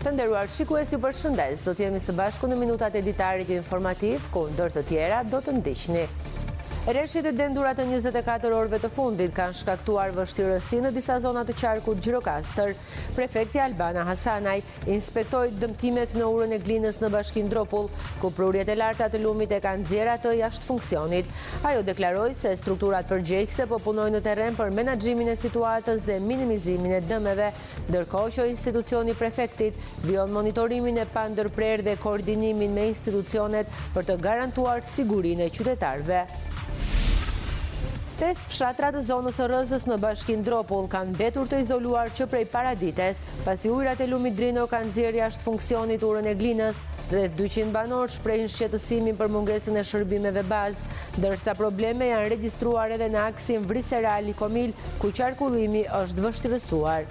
Të nderuar shikues, ju përshëndes. Do të jemi së bashku në minutat e ditarit informativ, ku ndër të tjera do të ndiqni. Rreshjet e dendurat të 24 orëve të fundit kanë shkaktuar vështirësi në disa zona të qarkut Gjirokastër. Prefekti Albana Hasanaj inspektoi dëmtimet në urën e Glinës në Bashkinë Dropull, ku prurjet e larta të lumit e kanë nxjerrë atë jashtë funksionit. Ajo deklaroi se strukturat përgjegjëse po punojnë në terren për menaxhimin e situatës dhe minimizimin e dëmeve, ndërkohë që institucioni prefektit vijon monitorimin e pandërprerë dhe koordinimin me institucionet për të garantuar sigurinë e qytetarëve. 5 fshatra të zonës së Rrezës në Bashkinë Dropull kanë mbetur të izoluar që prej paradites, pasi ujërat e lumit Drino kanë nxjerrë jashtë funksionit urën e Glinës. Rreth 200 banorë shprehin shqetësimin për mungesën e shërbimeve bazë, ndërsa probleme janë regjistruar edhe në aksin Vrisera-Likomil, ku qarkullimi është vështirësuar.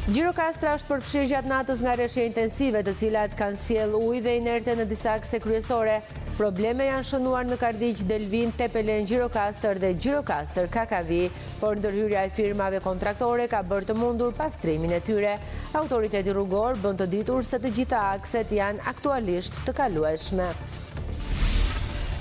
Gjirokastra është përfshirë gjatë natës nga rreshje intensive, të cilat kanë sjellë ujë dhe inerte në disa akse kryesore. Probleme janë shënuar në Karditj, Delvin, Tepelen, Gjirokastër dhe Gjirokastër Kakavi, por ndërhyrja e firmave kontraktore ka bërë të mundur pastrimin e tyre. Autoriteti rrugor bën të ditur se të gjitha akset janë aktualisht të kalueshme.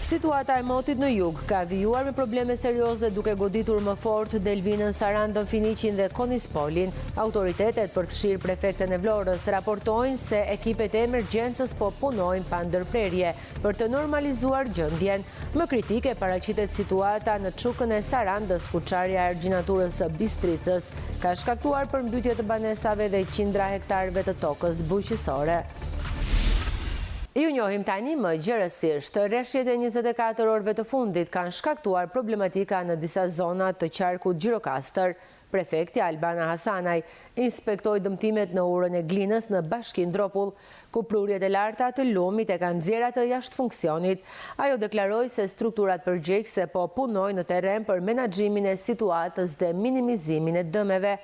Situata e motit në jug ka vijuar me probleme serioze, duke goditur më fort Delvinën, Sarandën, Finiqin dhe Konispolin. Autoritetet, përfshirë prefekten e Vlorës, raportojnë se ekipet e emergjencës po punojnë pa ndërprerje për të normalizuar gjendjen. Më kritike paraqitet situata në çukën e Sarandës, ku çarja e argjinaturës së Bistricës ka shkaktuar përmbytje të banesave dhe qindra hektarëve të tokës bujqësore. Ju njohim tani më gjërësisht. Rreshjet e 24 orëve të fundit kanë shkaktuar problematika në disa zona të qarkut Gjirokastër. Prefekti Albana Hasanaj inspektoi dëmtimet në urën e Glinës në Bashkinë Dropull, ku prurjet e larta të lumit e kanë nxjerrë atë jashtë funksionit. Ajo deklaroi se strukturat përgjegjëse po punojnë në terren për menaxhimin e situatës dhe minimizimin e dëmeve,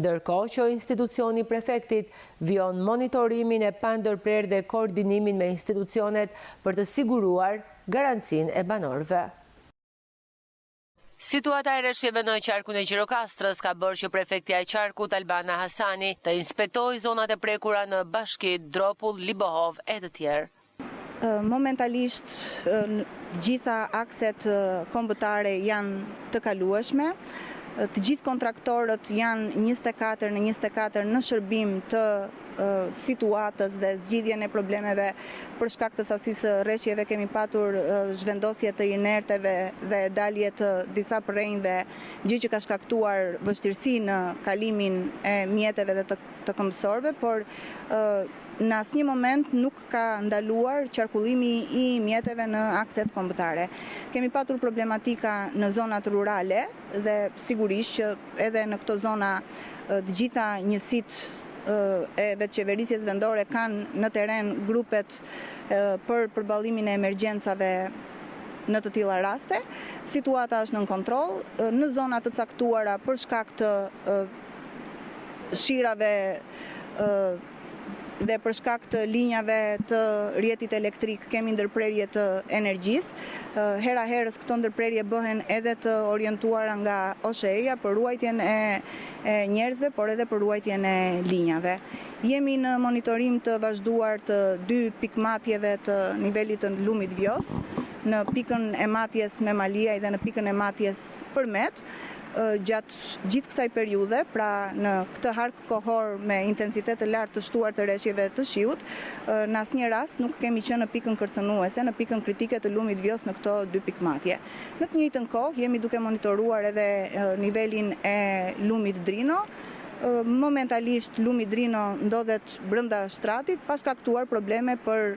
ndërkohë që institucioni prefektit vijon monitorimin e pandërprerë dhe koordinimin me institucionet për të siguruar garancinë e banorëve. Situata e rreshjeve në qarkun e Gjirokastrës ka bërë që prefektja e qarkut Albana Hasani të inspektojë zonat e prekura në Bashki Dropull, Libohov e të tjerë. Momentalisht gjitha akset kombëtare janë të kalueshme. Të gjithë kontraktorët janë 24 në 24 në shërbim të situatës dhe zgjidhjen e problemeve. Për shkak të sasisë së rreshjeve kemi patur zhvendosje të inerteve dhe dalje të disa përrenjve, gjë që ka shkaktuar vështirësi në kalimin e mjeteve dhe të këmbësorëve, por në asnjë moment nuk ka ndaluar qarkullimi i mjeteve në akset kombëtare. Kemi patur problematika në zonat rurale dhe sigurisht që edhe në këto zona të gjitha njësitë e vetëqeverisjes vendore kanë në terren grupet për përballimin e emergjencave në të tilla raste. Situata është nën kontroll. Në zona të caktuara për shkak të shirave dhe për shkak të linjave të rrjetit elektrik kemi ndërprerje të energjisë. Hera herës këto ndërprerje bëhen edhe të orientuara nga OSHE-ja për ruajtjen e njerëzve, por edhe për ruajtjen e linjave. Jemi në monitorim të vazhduar të 2 pikmatjeve të nivelit të lumit Vjos, në pikën e matjes me Maliaj dhe në pikën e matjes Përmet. Gjatë gjithë kësaj periudhe, pra në këtë hark kohor me intensitet të lartë të shtuar të rreshjeve të shiut, në asnjë rast nuk kemi qenë në pikën kërcënuese, në pikën kritike të lumit Vjos në këto 2 pikmatje. Në të njëjtën kohë jemi duke monitoruar edhe nivelin e lumit Drino. Momentalisht lumi Drino ndodhet brenda shtratit, pa shkaktuar probleme për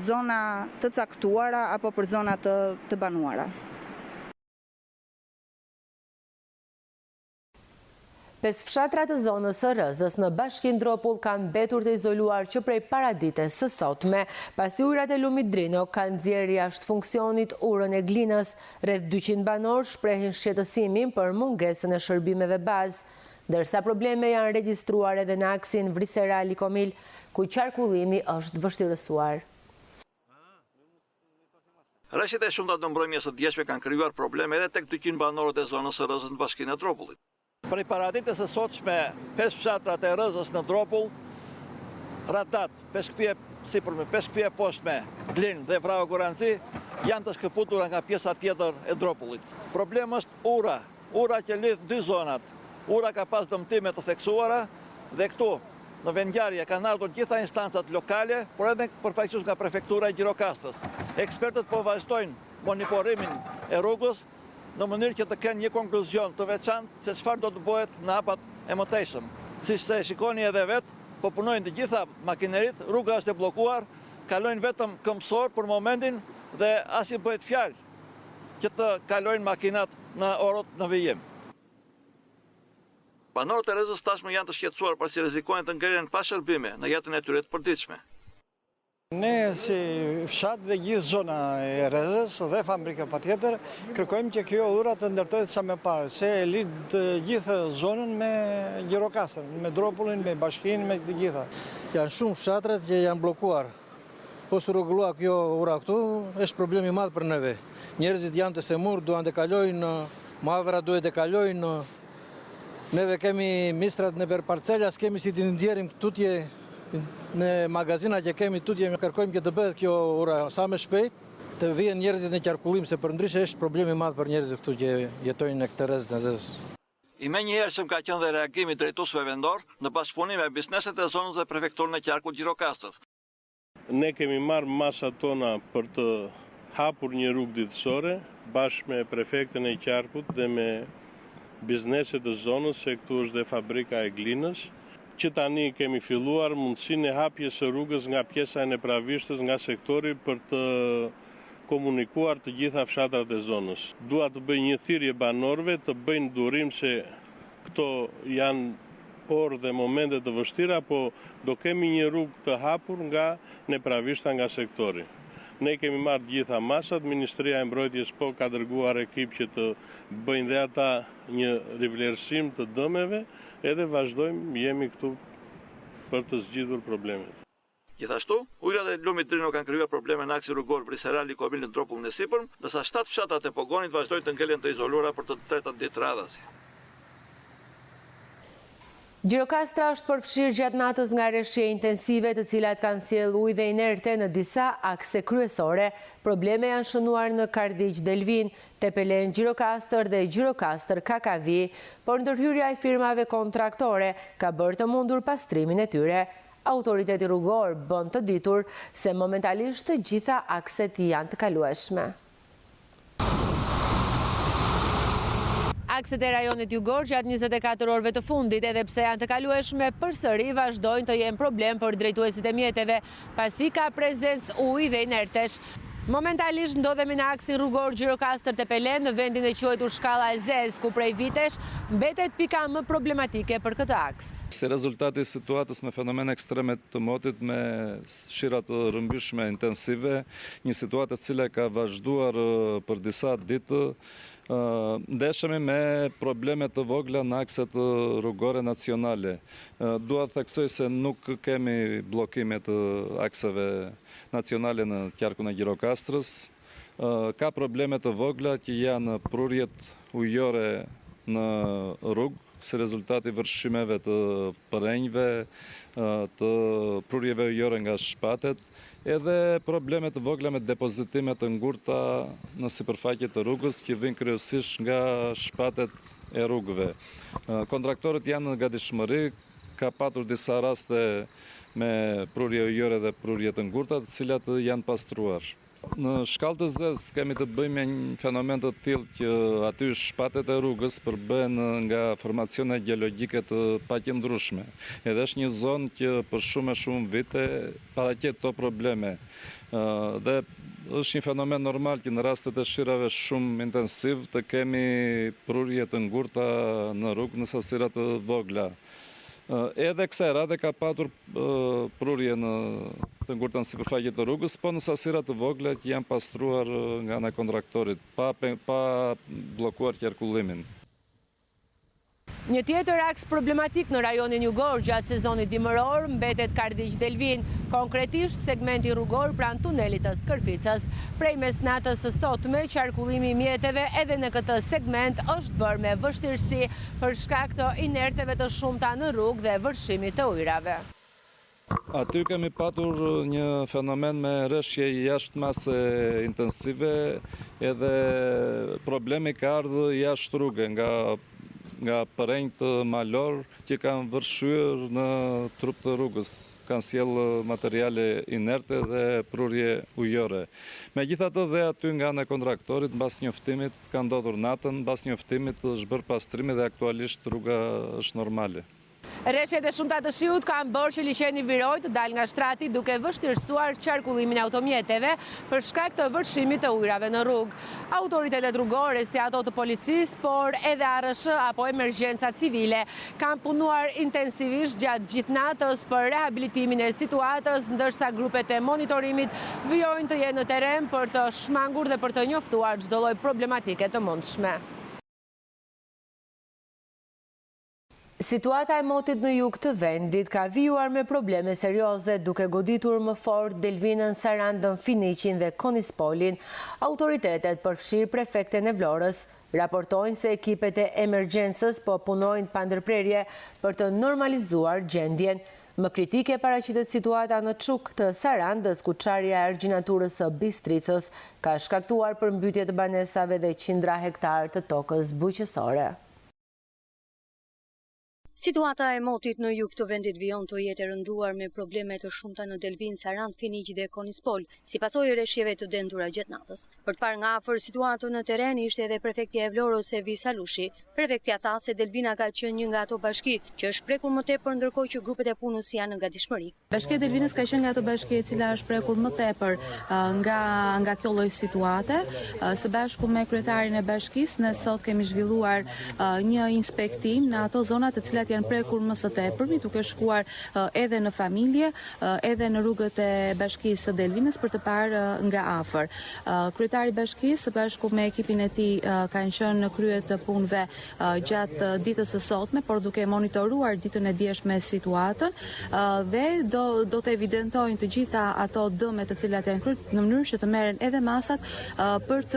zona të caktuara apo për zona të banuara. 5 fshatra të zonës së Rrezës në Bashkinë Dropull kanë mbetur të izoluar që prej paradites së sotme, pasi ujërat e lumit Drino kanë nxjerrë jashtë funksionit urën e Glinës. Rreth 200 banorë shprehin shqetësimin për mungesën e shërbimeve bazë, ndërsa probleme janë regjistruar edhe në aksin Vrisera-Likomil, ku qarkullimi është vështirësuar. Rreshjet e shumta të mbrojtjes së dieshme kanë krijuar probleme edhe tek 200 banorët e zonës së Rrezës në Bashkinë e Dropullit. Prej paradites së sotshme, 5 fshatrat e Rrezës në Dropull Radat, peshkëpije sipërme, peshkëpije poshtme, Glin dhe Vrau Goranci janë të shkëputura nga pjesa tjetër e Dropullit. Problemi është ura që lidh dy zonat. Ura ka pas dëmtime të theksuara dhe këtu në vendngjarje kanë ardhur gjitha instancat lokale, por edhe përfaqësues nga prefektura e Gjirokastrës. Ekspertët po vazhdojnë monitorimin e rrugës në mënyrë që të kenë një konkluzion të veçantë se çfarë do të bëhet në hapat e mëtejshëm. Siç se shikoni edhe vetë, po punojnë të gjitha makinerit, rruga është e bllokuar, kalojnë vetëm këmbësor për momentin dhe as i bëhet fjalë që të kalojnë makinat në orët në vijim. Banorët e Rezës tashmë janë të shqetësuar pasi rrezikojnë të ngelen pa shërbime në jetën e tyre të përditshme. Ne si fshat dhe gjithë zona e Rezës dhe fabrika patjetër kërkojmë që kjo ura të ndërtohet sa më parë, se lidh gjithë zonën me Gjirokastrën, me Dropullin, me Bashkinë, me të gjitha. Janë shumë fshatrat që janë bllokuar. Po së rregullua kjo ura këtu, është problem i madh për neve. Njerëzit janë të semur, duan të kalojnë, madhra duhet të kalojnë. Neve kemi mistrat në për parcela, s'kemi si të ndjerim tutje në magazina që kemi tutje, kërkojmë që të bëhet kjo ura sa më shpejt, të vijen njerëzit në qarkullim, se për ndryshe është problemi madh për njerëzit këtu që jetojnë në këtë rrezë në Zezë. I menjëhershëm ka qenë dhe reagimi drejtuesve vendor në bashkëpunim me bizneset e zonës dhe prefekturën e qarkut Gjirokastrës. Ne kemi marrë masat tona për të hapur një rrugë ditësore bashkë me prefektën e qarkut dhe me bizneset e zonës, se këtu është dhe fabrika e Glinës, që tani kemi filluar mundësinë e hapjes së rrugës nga pjesa e nepravishtës nga sektori për të komunikuar të gjitha fshatrat e zonës. Dua të bëj një thirrje banorëve të bëjnë durim se këto janë orë dhe momente të vështira, po do kemi një rrugë të hapur nga nepravishta nga sektori. Ne kemi marrë gjitha masat, Ministria e Mbrojtjes po ka dërguar ekip që të bëjnë dhe ata një rivlerësim të dëmeve, edhe vazhdojmë, jemi këtu për të zgjidhur problemet. Gjithashtu, ujrat e lumit Drino kanë krijuar probleme në aksin rrugor Vriserali Kobil në Dropullin e Sipërm, ndërsa 7 fshatrat e Pogonit vazhdojnë të ngelen të izoluara për të tretat ditë radhasi. Gjirokastra është përfshirë gjatë natës nga rreshje intensive të cilat kanë sjellë ujë dhe inerte në disa akse kryesore. Probleme janë shënuar në Kardiq Delvin, Tepelen Gjirokastër dhe Gjirokastër Kakavi, por ndërhyrja e firmave kontraktore ka bërë të mundur pastrimin e tyre. Autoriteti rrugor bën të ditur se momentalisht të gjitha akset janë të kalueshme. Akset e rajonit jugor gjatë 24 orëve të fundit, edhe pse janë të kalueshme, përsëri vazhdojnë të jenë problem për drejtuesit e mjeteve, pasi ka prezencë ujë dhe inertesh. Momentalisht ndodhemi në aksin rrugor Gjirokastër Tepelen në vendin e quajtur Shkalla e Zezë, ku prej vitesh mbetet pika më problematike për këtë aks. Si rezultati i situatës me fenomen ekstreme të motit me shira të rrëmbyshme intensive, një situatë e cila ka vazhduar për disa ditë, ndeshemi me probleme të vogla në akset rrugore nacionale. Dua të theksoj se nuk kemi blokime të akseve nacionale në qarkun e Gjirokastrës. Ka probleme të vogla që janë prurjet ujore në rrugë, si rezultati vërshimeve të përenjve, të prurjeve ujore nga shpatet, edhe probleme të vogla me depozitime të ngurta në sipërfaqe të rrugës që vijnë kryesisht nga shpatet e rrugëve. Kontraktorët janë në gatishmëri, ka patur disa raste me prurje ujore dhe prurje të ngurta, të cilat janë pastruar. Në Shkallë të Zezë kemi të bëjmë me një fenomen të tillë që aty shpatet e rrugës përbëhen nga formacione gjeologjike të paqëndrueshme. Edhe është një zonë që për shumë vite paraqet këto probleme. Dhe është një fenomen normal që në rastet e shirave shumë intensiv të kemi prurje të ngurta në rrugë në sasira të vogla. Edhe kësaj radhe ka patur prurje të ngurta në sipërfaqe të rrugës, po në sasira të vogla që janë pastruar nga ana kontraktorit, pa bllokuar qarkullimin. Një tjetër aks problematik në rajonin jugor gjatë sezonit dimëror mbetet Kardiq Delvin, konkretisht segmenti rrugor pranë tunelit të Skërficës. Prej mesnatës së sotme, qarkullimi i mjeteve edhe në këtë segment është bërë me vështirësi për shkak të inerteve të shumta në rrugë dhe vërshimit të ujrave. Aty kemi patur një fenomen me rreshje jashtë mase intensive, edhe problemi ka ardhur jashtë rruge nga përrenjt malor që kanë vërshyer në trup të rrugës, kanë sjellë materiale inerte dhe prurje ujore. Megjithatë dhe aty nga ana e kontraktorit mbas njoftimit ka ndodhur natën, mbas njoftimit është bërë pastrimi dhe aktualisht rruga është normale. Rreshjet e shumta të shiut kanë bërë që liçeni Viroj të dalë nga shtrati duke vështirësuar qarkullimin e automjeteve për shkak të vërshimit të ujrave në rrugë. Autoritetet rrugore si ato të policisë, por edhe ARSH apo emergjenca civile kanë punuar intensivisht gjatë gjithë natës për rehabilitimin e situatës, ndërsa grupet e monitorimit vijojnë të jenë në terren për të shmangur dhe për të njoftuar çdo lloj problematike të mundshme. Situata e motit në jug të vendit ka vijuar me probleme serioze duke goditur më fort Delvinën, Sarandën, Finiqin dhe Konispolin. Autoritetet përfshirë prefekten e Vlorës raportojnë se ekipet e emergjencës po punojnë pa ndërprerje për të normalizuar gjendjen. Më kritike paraqitet situata në Çuk të Sarandës, ku çarja e argjinaturës së Bistricës ka shkaktuar përmbytje të banesave dhe qindra hektarë të tokës bujqësore. Situata e motit në jug të vendit vijon të jetë e rënduar me probleme të shumta në Delvin, Sarand, Finiq dhe Konispol, si pasojë rreshjeve të dendura gjatë natës. Për të parë nga afër situatën në terren ishte edhe prefektja e Vlorës Evi Salushi. Prefektja tha se Delvina ka qenë një nga ato bashki që është prekur më tepër, ndërkohë që grupet e punës janë në gatishmëri. Bashkia e Delvinës ka qenë nga ato bashki e cila është prekur më tepër nga kjo lloj situate. Së bashku me kryetarin e bashkisë ne sot kemi zhvilluar një inspektim në ato zona të cilat janë prekur më së tepërmi, duke shkuar edhe në familje, edhe në rrugët e bashkisë së Delvinës për të parë nga afër. Kryetari i bashkisë së bashku me ekipin e tij kanë qenë në krye të punëve gjatë ditës së sotme, por duke monitoruar ditën e djeshme situatën dhe do të evidentojnë të gjitha ato dëme të cilat janë kryer në mënyrë që të merren edhe masat për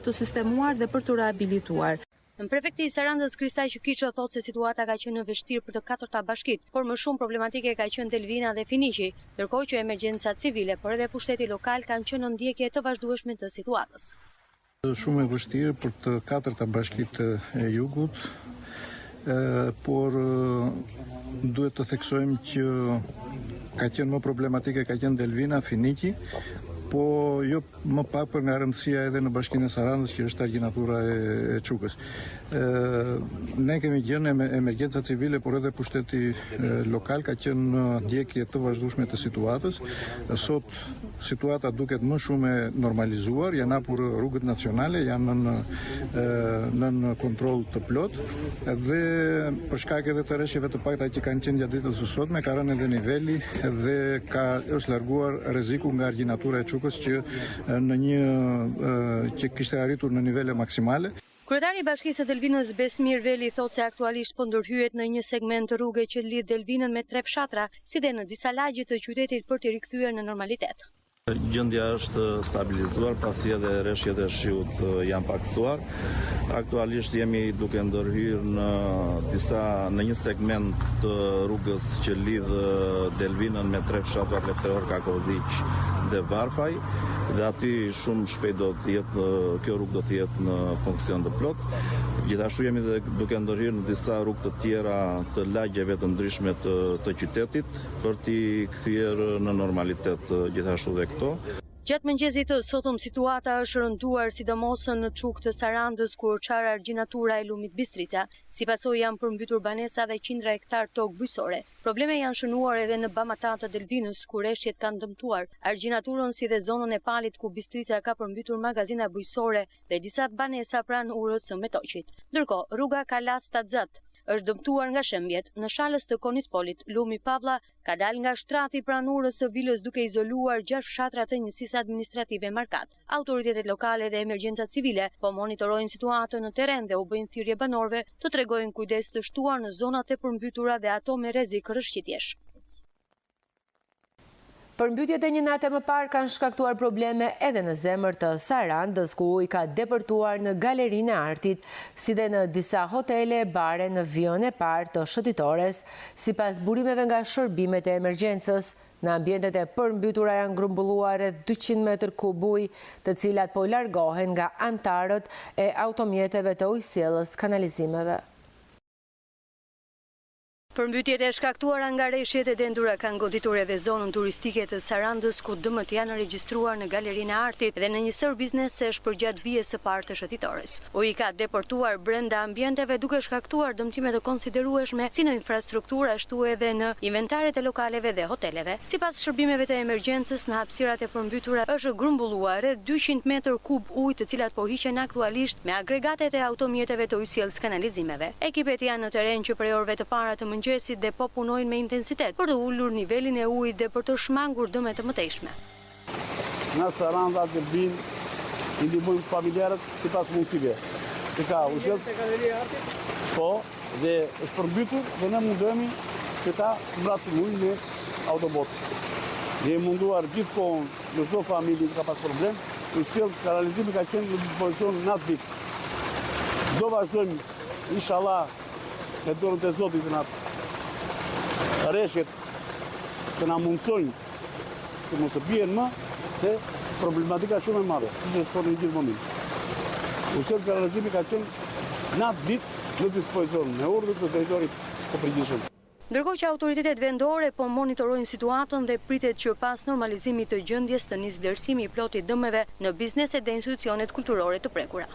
të sistemuar dhe për të rehabilituar. Në prefekti i Sarandës Kristaj Qykiçë thotë se situata ka qenë vështirë për të katërta bashkit, por më shumë problematike ka qenë Delvina dhe Finiqi, ndërkohë që emergjenca civile, por edhe pushteti lokal kanë qenë në ndjekje të vazhdueshme të situatës. Shumë e vështirë për të katërta bashkit e jugut, por duhet të theksojmë që ka qenë më problematike ka qenë Delvina, Finiqi, po jo më pak për nga rëndësia edhe në bashkinë e Sarandës, që është argjinatura e Çukës. Ne kemi gjënë emergjenca civile, por edhe pushteti lokal ka qenë në ndjekje të vazhdueshme të situatës. Sot situata duket më shumë e normalizuar, janë hapur rrugët nacionale, janë në kontroll të plot, dhe për shkak edhe të rreshjeve të pakta që kanë qenë gjatë ditës së sotme, ka rënë edhe niveli dhe është larguar rreziku nga argjinatura e Çukës që kishte arritur në nivele maksimale. Kryetari i Bashkisë së Delvinës Besmir Veli thotë se aktualisht po ndërhyet në një segment të rruge që lidh Delvinën me 3 fshatra, si dhe në disa lagje të qytetit për të rikthyer në normalitet. Gjendja është stabilizuar pasi edhe rreshjet e shiut janë paksuar. Aktualisht jemi duke ndërhyrë në një segment të rrugës që lidh Delvinën me 3 fshatra Lefteror, Kakovdiq dhe Varfaj, dhe aty shumë shpejt kjo rrugë do të jetë në funksion të plot. Gjithashtu jemi duke ndërhyrë në disa rrugë të tjera të lagjeve të ndryshme të qytetit për t'i kthyer në normalitet gjithashtu dhe këto. Gjatë mëngjesit të sotëm situata është rënduar sidomos në Çuk të Sarandës, ku çar argjinatura e lumit Bistrica, si pasojë janë përmbytur banesa dhe qindra hektar tokë bujqësore. Probleme janë shënuar edhe në Bamata të Delvinës, ku rreshjet kanë dëmtuar argjinaturën si dhe zonën e Palit, ku Bistrica ka përmbytur magazina bujqësore dhe disa banesa pranë urës së Metoqit. Ndërkohë, rruga Kalas Taxat është dëmtuar nga shembjet. Në shalës të Konispolit, lumi Pavlla ka dalë nga shtrati pranë urës së vilës duke izoluar 6 fshatra të njësisë administrative Markat. Autoritetet lokale dhe emergjenca civile po monitorojnë situatën në terren dhe u bëjnë thirrje banorëve të tregojnë kujdes të shtuar në zonat e përmbytura dhe ato me rrezik rrëshqitjesh. Përmbytjet e një nate më parë kanë shkaktuar probleme edhe në zemër të Sarandës, ku i ka depërtuar në galerinë e artit, si dhe në disa hotele, bare në vijon e parë të shëtitores. Sipas burimeve nga shërbimet e emergjencës, Në ambientet e përmbytura janë grumbulluar 200 metër kub ujë, të cilat po largohen nga antarët e automjeteve të ujësjelljes kanalizimeve. Përmbytjet e shkaktuara nga rreshjet e dendura kanë goditur edhe zonën turistike të Sarandës, ku dëmët janë regjistruar në Galerinë e Artit dhe në një sër biznesesh përgjatë vijës së parë të shëtitores. Uji ka deportuar brenda ambienteve duke shkaktuar dëmtime të konsiderueshme si në infrastrukturë ashtu edhe në inventaret e lokaleve dhe hoteleve. Sipas shërbimeve të emergjencës, në hapësirat e përmbytura është grumbulluar rreth 200 metër kub ujë, të cilat po hiqen aktualisht me agregatet e automjeteve të ujësjelljes kanalizimeve. Ekipet janë në terren që prej orëve të para të mëngjesit dhe po punojnë me intensitet për të ullur nivelin e ujit dhe për të shmangur dëmet të mëtejshme. Në Saranda të binë, i ndihmojmë familjarët si pas mundësive. Të ka ujësjellës, po, dhe është përmbytur dhe ne mundohemi që ta mbratë ujë me autobot. Dhe e munduar gjithkohën në çdo familje ka pas problem, ujësjellës kanalizimi ka qenë në dispozicion natë ditë. Do vazhdojmë, inshallah, me dorën e Zotit të natë rreshjet të na mundsojnë të mos të bien më, se problematika shumë e madhe, siç është në gjithë moment. Ujësjellës kanalizimi ka qenë natë ditë në dispozicion me urdhër të drejtorit të përgjithshëm. Ndërkohë që autoritetet vendore po monitorojnë situatën dhe pritet që pas normalizimit të gjendjes të nisë vlerësimi i plotit dëmeve në bizneset dhe institucionet kulturore të prekura.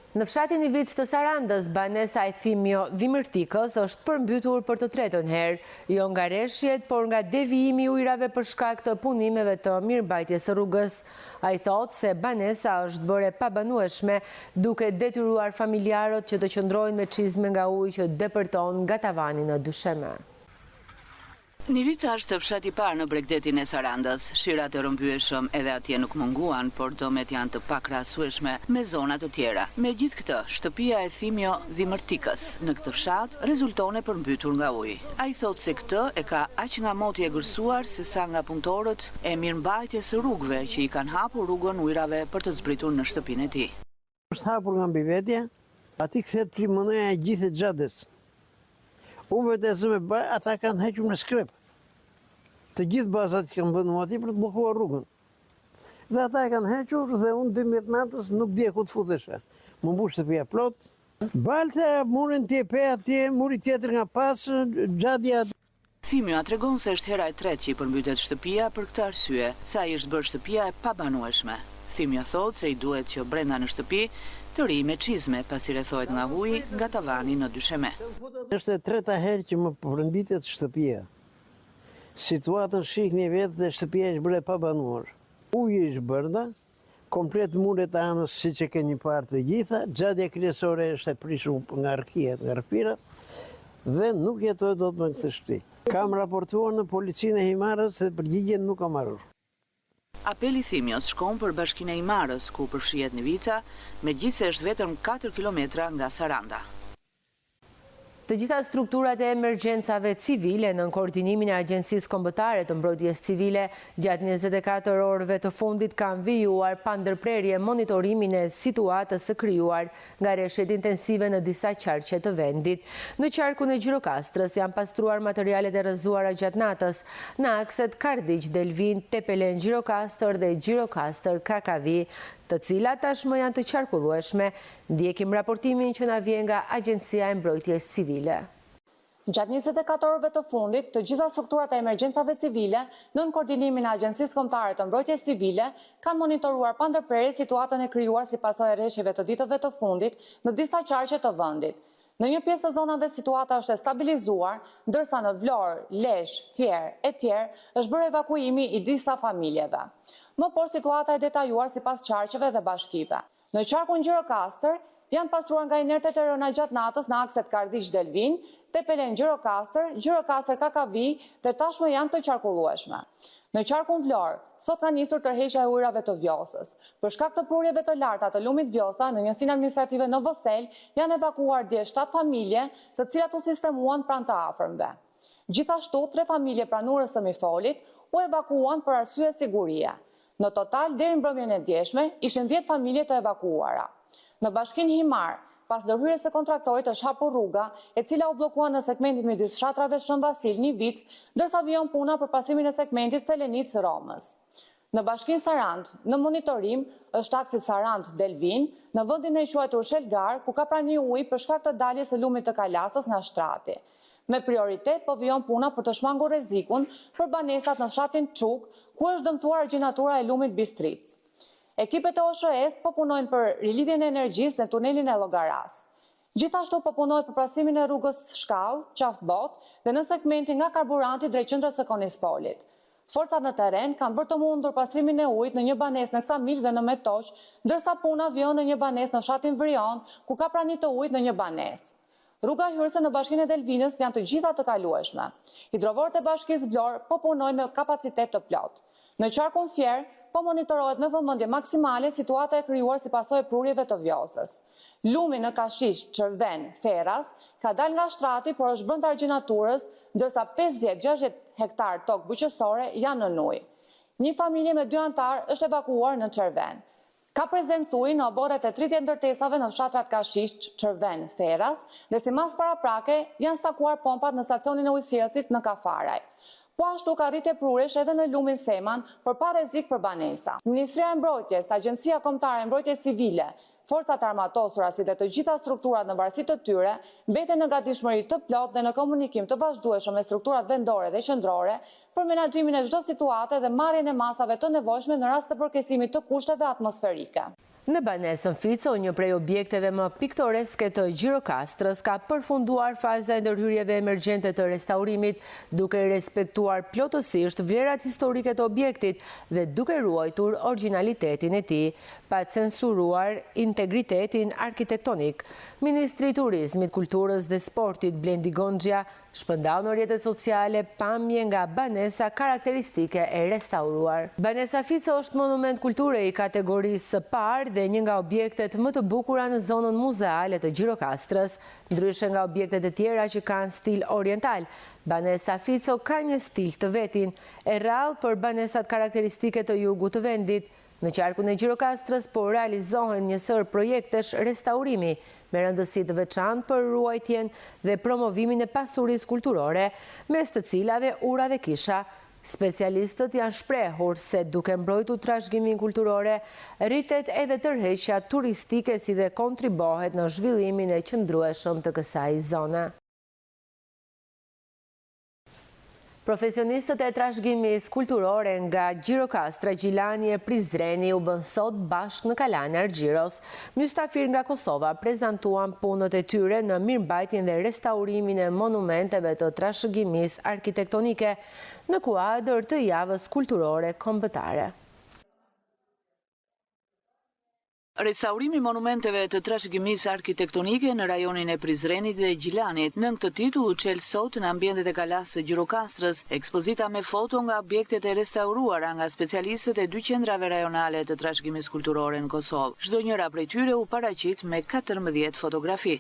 Në fshatin i Vicë të Sarandës, banesa e Thimjo Dhimirtikës është përmbytur për të tretën herë, jo nga rreshjet, por nga devijimi i ujrave për shkak të punimeve të mirëmbajtjes së rrugës. Ai thotë se banesa është bërë e pabanueshme, duke detyruar familjarët që të qëndrojnë me çizme nga uji që depërton nga tavani në dysheme. Nirica është fshati i parë në Bregdetin e Sarandës. Shirat e rrëmbyeshëm edhe atje nuk munguan, por dëmet janë të pakrahasueshme me zona të tjera. Megjithë këtë, shtëpia e Thimjo Dhimirtikës në këtë fshat rezulton e përmbytur nga uji. Ai thotë se këtë e ka aq nga moti e gërsuar se sa nga punëtorët e mirëmbajtjes së rrugëve që i kanë hapur rrugën ujrave për të zbritur në shtëpinë e tij. Është hapur nga mbivetja, aty kthehet plimonoja e gjithë xhades. Unë vetë me bë, ata kanë hequr në skrep. Të gjithë bazat që kanë vënë aty për të bllokuar rrugën. Dhe ata e kanë hequr dhe unë 12 natës nuk di ku të futesha. Më mbush shtëpia plot. Balte mundën të jepë atje, muri tjetër nga pas, xhadia. Thimjoa tregon se është hera e tretë që i përmbytet shtëpia për këtë arsye, se ai është bërë shtëpia e pabanueshme. Thimjoa thotë se i duhet që brenda në shtëpi të ri me çizme pasi rrethohet nga uji nga tavani në dysheme. Është e treta herë që më përmbytet shtëpia. Situatën shihni vetë dhe shtëpia është bërë e pabanuar. Uji është brenda, komplet muret e anës siç e keni parë të gjitha, xhadia kryesore është e prishur nga rrkiet, nga rrpirat, dhe nuk jetohet dot me këtë shtëpi. Kam raportuar në policinë e Himarës dhe përgjigjen nuk kam marrur. Apeli Thimjos shkon për bashkinë e Himarës, ku përfshihet Nivica, megjithëse është vetëm 4 kilometra nga Saranda. Të gjitha strukturat e emergjencave civile në koordinimin e Agjencisë Kombëtare të Mbrojtjes Civile gjatë 24 orëve të fundit kanë vijuar pa ndërprerje monitorimin e situatës së krijuar nga rreshjet intensive në disa qarqe të vendit. Në qarkun e Gjirokastrës janë pastruar materialet e rrëzuara gjatë natës në akset Kardiq-Delvin, Tepelen Gjirokastër dhe Gjirokastër Kakavi, të cilat tashmë janë të qarkullueshme. Ndjekim raportimin që na vjen nga Agjencia e Mbrojtjes Civile. Gjatë 24 orëve të fundit, të gjitha strukturat e emergjencave civile, nën koordinimin e Agjencisë Kombëtare të Mbrojtjes Civile, kanë monitoruar pa ndërprerje situatën e krijuar si pasojë e rreshjeve të ditëve të fundit në disa qarqe të vendit. Në një pjesë të zonave situata është e stabilizuar, ndërsa në Vlorë, Lezhë, Fier e tjerë është bërë evakuimi i disa familjeve. Më por situata e detajuar sipas qarqeve dhe bashkive. Në qarkun Gjirokastër janë pastruar nga inertet e rëna gjatë natës në akset Kardiq-Delvin, Tepelen Gjirokastër, Gjirokastër Kakavi dhe tashmë janë të qarkullueshme. Në qarkun Vlorë, sot ka nisur tërheqja e ujrave të Vjosës. Për shkak të prurjeve të larta të lumit Vjosa, në njësinë administrative në Vosel, janë evakuuar dje 7 familje, të cilat u sistemuan pranë të afërmve. Gjithashtu, 3 familje pranuese së Mifolit u evakuuan për arsye sigurie. Në total, deri në mbrëmjen e djeshme, ishin 10 familje të evakuara. Në bashkinë Himar, pas ndërhyrjes së kontraktorit është hapur rruga, e cila u bllokuan në segmentin midis fshatrave Shën Vasil, Nivic, ndërsa vijon puna për pastrimin e segmentit Selenic-Romës. Në bashkinë Sarand, në monitorim, është aksi Sarand-Delvin, në vendin e quajtur Shelgar, ku ka prani ujë për shkak të daljes së lumit të Kalasës nga shtrati. Me prioritet po vijon puna për të shmangur rrezikun për banesat në fshatin Çuk, ku është dëmtuar argjinatura e lumit Bistric. Ekipet e OSHS po punojnë për rilidhjen e energjisë në tunelin e Llogaras. Gjithashtu po punohet për pastrimin e rrugës Shkall, Qafbot dhe në segmentin nga karburanti drejt qendrës së Konispolit. Forcat në terren kanë bërë të mundur pastrimin e ujit në një banesë në Ksamil dhe në Metoq, ndërsa puna vijon në një banesë në fshatin Vrion, ku ka prani të ujit në një banesë. Rruga hyrëse në bashkinë e Delvinës janë të gjitha të kalueshme. Hidrovorët e bashkisë Vlorë po punojnë me kapacitet të plot. Në qarkun Fjer, po monitorohet me vëmendje maksimale situata e krijuar si pasojë e prurjeve të vjosës. Lumi në Kashish, Çerven, Ferras ka dalë nga shtrati, por është brenda argjinaturës, ndërsa 50-60 hektar tokë bujqësore janë në ujë. Një familje me 2 antar është evakuuar në Çerven. Ka prezencë ujë në oborret e 30 ndërtesave në fshatrat Kashish, Çerven, Ferras dhe si mas paraprake janë stakuar pompat në stacionin e ujësjellësit në Kafaraj. Po ashtu ka rritje prurjesh edhe në lumin Seman, por pa rrezik për banesa. Ministria e Mbrojtjes, Agjencia Kombëtare e Mbrojtjes Civile, forcat armatosura si dhe të gjitha strukturat në varësi të tyre mbeten në gatishmëri të plot dhe në komunikim të vazhdueshëm me strukturat vendore dhe qendrore për menaxhimin e çdo situate dhe marrjen e masave të nevojshme në rast të përkesimit të kushteve atmosferike. Në banesën Fico, një prej objekteve më piktoreske të Gjirokastrës, ka përfunduar faza e ndërhyrjeve emergjente të restaurimit, duke respektuar plotësisht vlerat historike të objektit dhe duke ruajtur origjinalitetin e tij, pa censuruar integritetin arkitektonik. Ministri i Turizmit, Kulturës dhe Sportit Blendi Gonxhia shpërndau në rrjetet sociale pamje nga banesa karakteristike e restauruar. Banesa Fico është monument kulture i kategorisë së parë dhe një nga objektet më të bukura në zonën muzeale të Gjirokastrës, ndryshe nga objektet e tjera që kanë stil oriental. Banesa Fico ka një stil të vetin, e rrallë për banesat karakteristike të jugut të vendit. Në qarkun e Gjirokastrës po realizohen një sër projektesh restaurimi, me rëndësi të veçantë për ruajtjen dhe promovimin e pasurisë kulturore, mes të cilave ura dhe kisha. Specialistët janë shprehur se duke mbrojtur trashëgimin kulturore, rritet edhe tërheqja turistike si dhe kontribohet në zhvillimin e qëndrueshëm të kësaj zone. Profesionistët e trashëgimisë kulturore nga Gjirokastra, Gjilani e Prizreni u bën sot bashkë në Kalan e Argjiros. Mjustafir nga Kosova prezantuan punët e tyre në mirëmbajtjen dhe restaurimin e monumenteve të trashëgimisë arkitektonike në kuadër të javës kulturore kombëtare. Restaurimi monumenteve të trashëgimisë arkitektonike në rajonin e Prizrenit dhe Gjilanit. Në këtë titull u çel sot në ambientet e Kalas së Gjirokastrës, ekspozita me foto nga objektet e restauruara nga specialistët e 2 qendrave rajonale të trashëgimisë kulturore në Kosovë. Çdo njëra prej tyre u paraqit me 14 fotografi.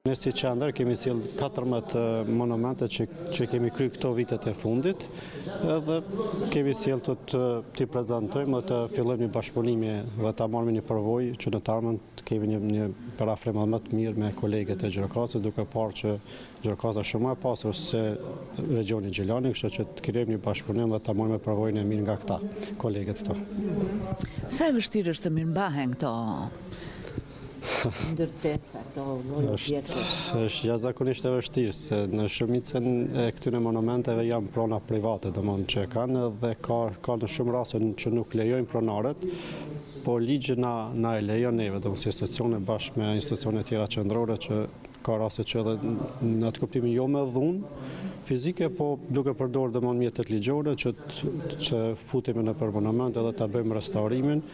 Ne si qendër kemi sjell 14 monumente që kemi kryer këto vitet e fundit, edhe kemi sjell të prezantojmë, të fillojmë një bashkëpunimi dhe ta marrim një përvojë që në të ardhmen të kemi një parafrim më të mirë me kolegët e Gjirokastrës, duke parë që Gjirokastra është shumë më e pasur se regioni Gjilani, kështu që të krijojmë një bashkëpunim dhe ta marrim përvojën e mirë nga këta kolegët këto. Sa e vështirë është të mirëmbahen këto ndërtesa, këto lloj objekte? Është jashtëzakonisht e vështirë, se në shumicën e këtyre monumenteve janë prona private, domethënë që kanë dhe ka në shumë raste që nuk lejojnë pronarët, po ligji na e lejon neve, domethënë si institucione bashkë me institucione tjera qendrore që ka raste që edhe në atë kuptimin jo me dhunë fizike, po duke përdorur domethënë mjetet ligjore që futemi në për monument edhe ta bëjmë restaurimin.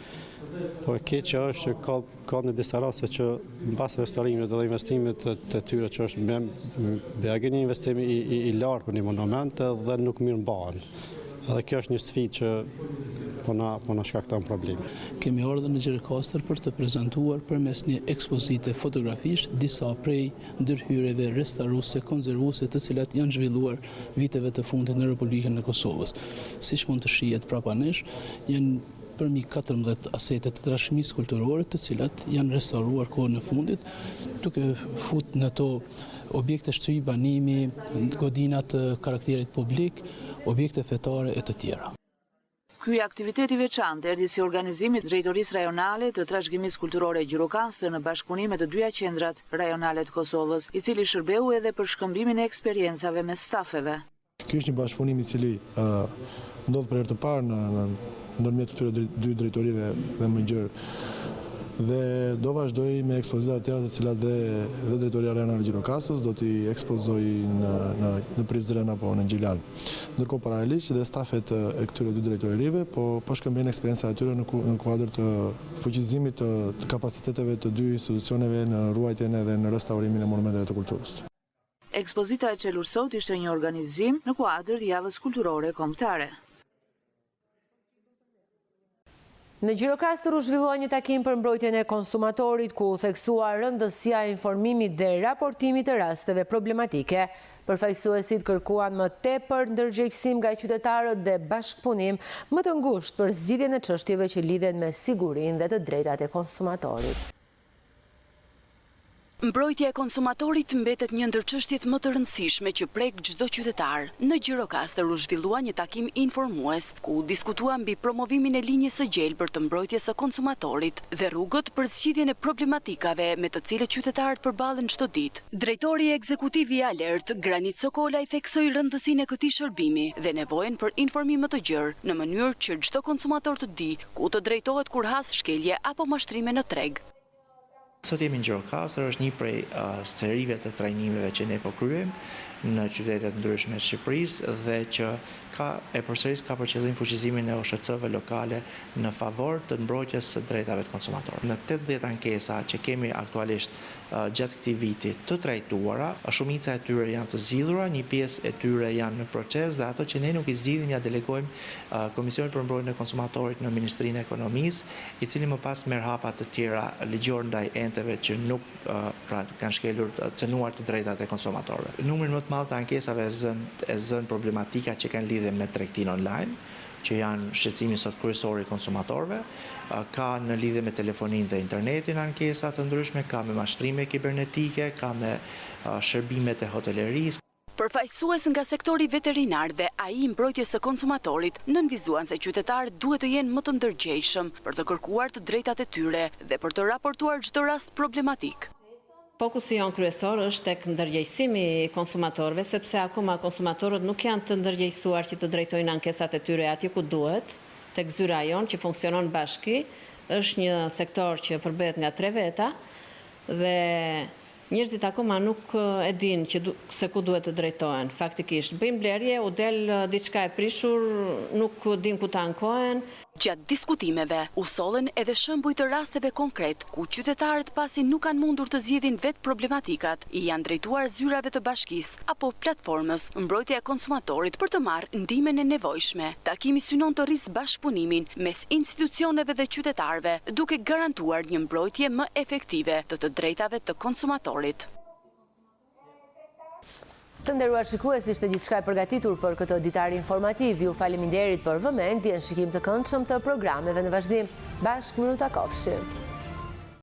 Po e keqja është që ka në disa raste që mbas restaurimit dhe investimit të tyre që është bëjë një investim i lartë për një monument dhe nuk mirëmbahen. Edhe kjo është një sfidë që po na shkakton probleme. Kemi ardhur në Gjirokastër për të prezantuar përmes një ekspozite fotografish disa prej ndërhyrjeve restauruese, konservuese të cilat janë zhvilluar viteve të fundit në Republikën e Kosovës. Siç mund të shihet prapa nesh, janë përmi 14 asete të trashëgimisë kulturore, të cilat janë restauruar kohën e fundit, duke fut në to objekte shtëpi banimi, godinat karakterit publik, objekte fetare e të tjera. Ky aktivitet i veçantë erdhi si organizimi i Drejtorisë Rajonale të Trashëgimisë Kulturore Gjirokastër në bashkëpunim me të dyja qendrat rajonale të Kosovës, i cili shërbeu edhe për shkëmbimin e eksperiencave me stafeve. Ky është një bashkëpunim i cili ndodh për herë të parë ndërmjet këtyre dy drejtorive dhe më gjerë. Dhe do vazhdoj me ekspozita të tjera të cilat dhe Drejtoria Rajonale e Gjirokastës do t'i ekspozoj në Prizren apo në Gjilan. Ndërkohë paralelisht dhe stafet e këtyre dy drejtorive po shkëmbejnë eksperjencat e tyre në kuadër të fuqizimit të kapaciteteve të dy institucioneve në ruajtjen edhe në restaurimin e monumenteve të kulturës. Ekspozita e qelur sot ishte një organizim në kuadër të javës kulturore kombëtare. Në Gjirokastër u zhvillua një takim për mbrojtjen e konsumatorit ku u theksua rëndësia e informimit dhe raportimit të rasteve problematike. Përfaqësuesit kërkuan më tepër ndërgjegjësim nga qytetarët dhe bashkëpunim më të ngushtë për zgjidhjen e çështjeve që lidhen me sigurinë dhe të drejtat e konsumatorit. Mbrojtja e konsumatorit mbetet një ndër çështjet më të rëndësishme që prek çdo qytetar. Në Gjirokastër u zhvillua një takim informues ku diskutua mbi promovimin e linjës së gjelbër të mbrojtjes së konsumatorit dhe rrugët për zgjidhjen e problematikave me të cilët qytetarët përballen çdo ditë. Drejtori ekzekutiv i Alert, Granit Sokola, i theksoi rëndësinë e këtij shërbimi dhe nevojën për informim më të gjerë në mënyrë që çdo konsumator të di ku të drejtohet kur has shkelje apo mashtrime në treg. Sot jemi në Gjirokastër, është një prej serive të trajnimeve që ne po kryejmë në qytetet ndryshme të Shqipërisë dhe që ka për qëllim fuqizimin e OSHC-ve lokale në favor të mbrojtjes së drejtave të konsumatorëve. Në 80 ankesa që kemi aktualisht gjatë këtij viti të trajtuara, shumica e tyre janë të zgjidhura, një pjesë e tyre janë në proces dhe ato që ne nuk i zgjidhim ja delegojmë Komisionit për Mbrojtjen e Konsumatorit në Ministrinë e Ekonomisë, i cili më pas merr hapa të tjera ligjor ndaj enteve që nuk kanë shkelur cënuar të drejtat e konsumatorëve. Numri më të madh të ankesave e zën problematika që kanë lidhje me tregtinë online, që janë shqetësimi sot kryesor i konsumatorëve, ka në lidhje me telefoninë dhe internetin ankesa të ndryshme, ka me mashtrime kibernetike, ka me shërbimet e hotelerisë. Përfaqësues nga sektori veterinar dhe AI mbrojtjes së konsumatorit nënvizuan se qytetarët duhet të jenë më të ndërgjegjshëm për të kërkuar të drejtat e tyre dhe për të raportuar çdo rast problematik. Fokusi jon kryesor është tek ndërgjegjësimi i konsumatorëve, sepse akoma konsumatorët nuk janë të ndërgjegjësuar që të drejtojnë ankesat e tyre atje ku duhet, tek zyra jon që funksionon bashki, është një sektor që përbehet nga 3 veta dhe njerëzit akoma nuk e dinë se ku duhet të drejtohen. Faktikisht, bëjmë blerje, u del diçka e prishur, nuk din ku ta ankohen. Gjatë diskutimeve, u sollen edhe shembuj të rasteve konkret, ku qytetarët pasi nuk kanë mundur të zgjidhin vetë problematikat, i janë drejtuar zyrave të bashkisë apo platformës mbrojtja e konsumatorit për të marrë ndihmën e nevojshme. Takimi synon të rrisë bashkëpunimin mes institucioneve dhe qytetarëve, duke garantuar një mbrojtje më efektive të drejtave të konsumatorit. Të nderuar shikues, ishte gjithçka e përgatitur për këtë ditar informativ. Ju faleminderit për vëmendjen, shikim të këndshëm të programeve në vazhdim. Bashkë Minuta Kofshi.